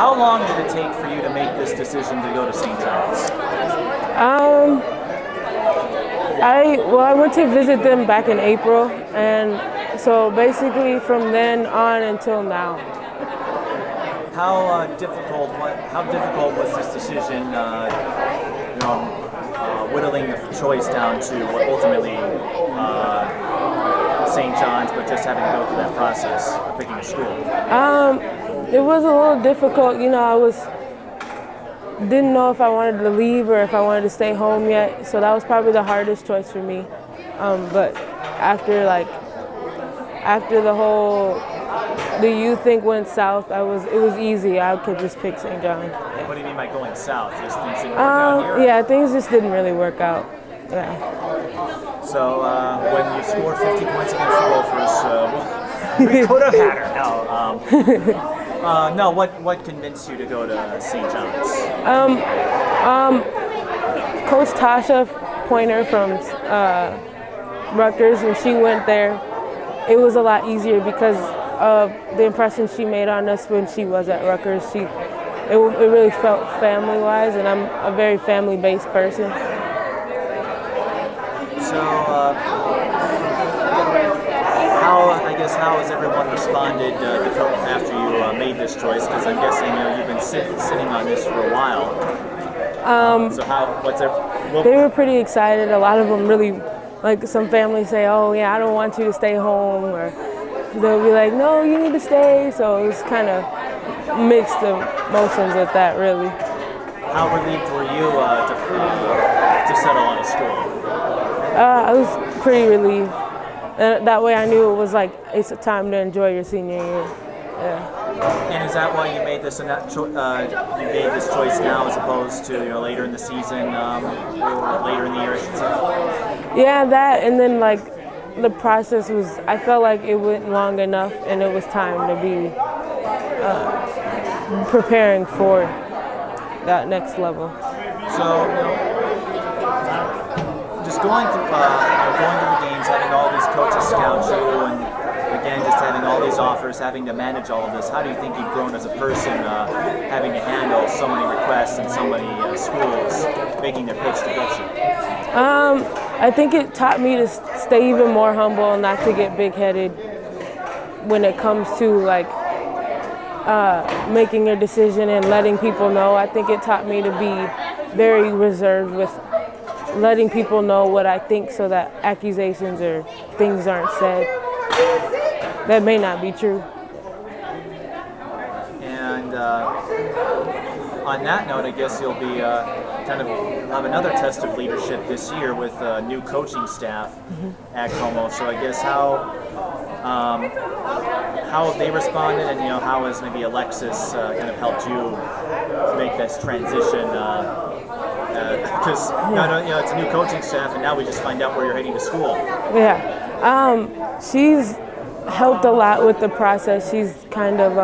How long did it take for you to make this decision to go to St. John's? I went to visit them back in April, and so basically from then on until now. How difficult was this decision? Whittling the choice down to what ultimately St. John's, but just having to go through that process of picking a school. It was a little difficult. Didn't know if I wanted to leave or if I wanted to stay home yet. So that was probably the hardest choice for me. But after the youth thing went south, it was easy. I could just pick St. John's. What do you mean by going south? Just things didn't work out here? Yeah, things just didn't really work out. Yeah. So when you scored 50 points against the Gophers, we could have had her. No. What convinced you to go to St. John's? Coach Tasha Pointer from Rutgers, when she went there, it was a lot easier because of the impression she made on us when she was at Rutgers. It really felt family-wise, and I'm a very family-based person. So, how has everyone responded after you made this choice? Because I'm guessing you've been sitting on this for a while. They were pretty excited. A lot of them really, like some families say, "Oh yeah, I don't want you to stay home," or they'll be like, "No, you need to stay." So it was kind of mixed emotions with that, really. How relieved were you to settle on a school? I was pretty relieved. And that way I knew it was like it's a time to enjoy your senior year. Yeah. And is that why you made this choice now as opposed to later in the season or later in the year, I should say? Yeah, that, and then the process was, I felt like it went long enough and it was time to be preparing for that next level. So, just going through the games, having all these coaches scout you, and again, just having all these offers, having to manage all of this, how do you think you've grown as a person, having to handle so many requests and so many schools making their pitch to get you? I think it taught me to stay even more humble and not to get big-headed when it comes to making a decision and letting people know. I think it taught me to be very reserved with letting people know what I think so that accusations or things aren't said that may not be true. And on that note, I guess you'll be have another test of leadership this year with a new coaching staff at Como. So I guess how have they responded, and how has maybe Alexis kind of helped you make this transition? Because it's a new coaching staff, and now we just find out where you're heading to school. Yeah, she's helped a lot with the process. She's kind of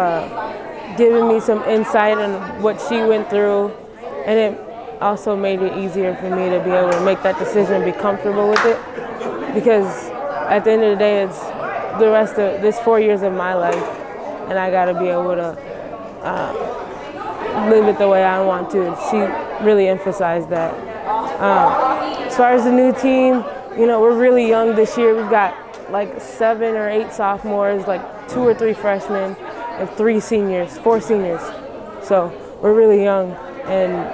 given me some insight on what she went through, and it also made it easier for me to be able to make that decision and be comfortable with it. Because at the end of the day, it's the rest of this 4 years of my life, and I got to be able to live it the way I want to. She really emphasized that. As far as the new team, we're really young this year. We've got 7 or 8 sophomores, 2 or 3 freshmen, and 4 seniors. So we're really young, and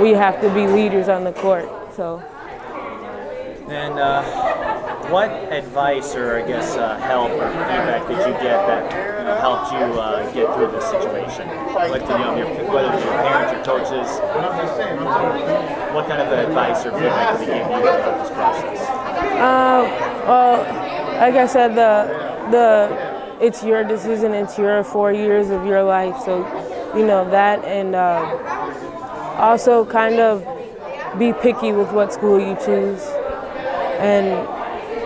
we have to be leaders on the court. So. And what advice or help or feedback did you get that helped you get through this situation? Whether it was your parents, your coaches, what kind of advice or feedback did they give you throughout this process? Well, like I said, it's your decision. It's your 4 years of your life. So, that, and also kind of be picky with what school you choose, and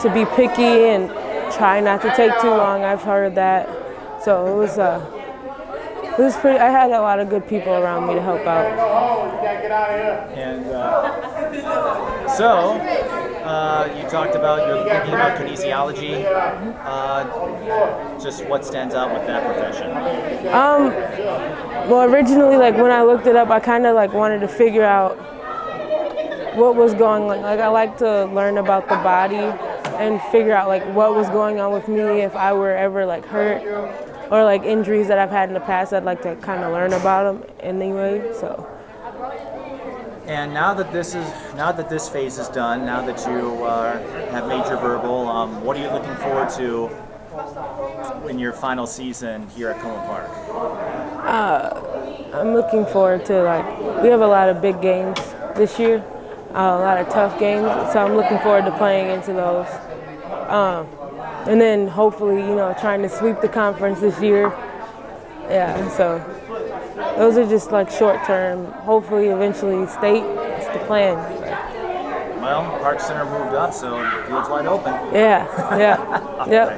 to be picky and try not to take too long. I've heard that. So it was pretty. I had a lot of good people around me to help out. And so you talked about you're thinking about kinesiology. Just what stands out with that profession? Well, originally, like when I looked it up, I kind of like wanted to figure out what was going on. Like I like to learn about the body and figure out like what was going on with me if I were ever like hurt or like injuries that I've had in the past. I'd like to kind of learn about them anyway. So. And now that this phase is done, now that you have made your verbal, what are you looking forward to in your final season here at Como Park? I'm looking forward to we have a lot of big games this year, a lot of tough games. So I'm looking forward to playing into those, and then hopefully trying to sweep the conference this year. Yeah, so. Those are just like short term. Hopefully, eventually, state is the plan. Well, Park Center moved up, so the field's wide open. Yeah, yeah, yep.